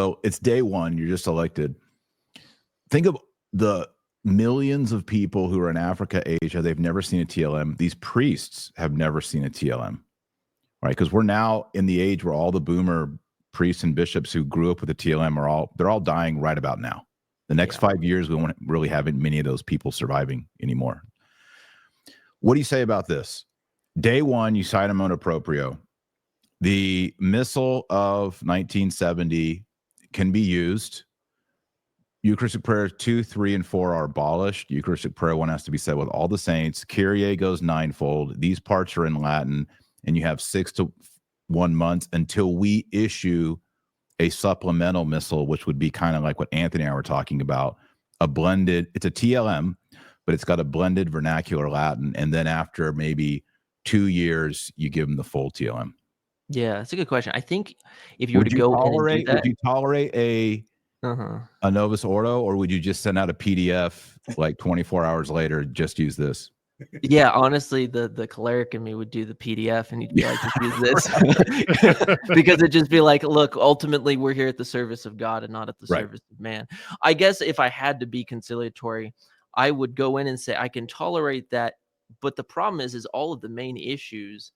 So it's day one. You're just elected. Think of the millions of people who are in Africa, Asia. They've never seen a TLM. These priests have never seen a TLM, right? Because we're now in the age where all the boomer priests and bishops who grew up with the TLM they're all dying right about now. The next 5 years, we won't really have many of those people surviving anymore. What do you say about this? Day one, you cite motu proprio. The Missal of 1970 can be used. Eucharistic prayers 2, 3, and 4 are abolished. Eucharistic prayer 1 has to be said with all the saints. Kyrie goes ninefold. These parts are in Latin, and you have 6 to 1 month until we issue a supplemental missal, which would be kind of like what Anthony and I were talking about, a blended, it's a TLM, but it's got a blended vernacular Latin. And then after maybe 2 years, you give them the full TLM. Yeah, that's a good question. I think if you were to go in and do that, would you tolerate a Novus Ordo, or would you just send out a PDF like 24 hours later, just use this? Yeah, honestly, the cleric in me would do the PDF, and he'd be like, just use this. Because it'd just be like, look, ultimately, we're here at the service of God and not at the service of man. I guess if I had to be conciliatory, I would go in and say, I can tolerate that. But the problem is all of the main issues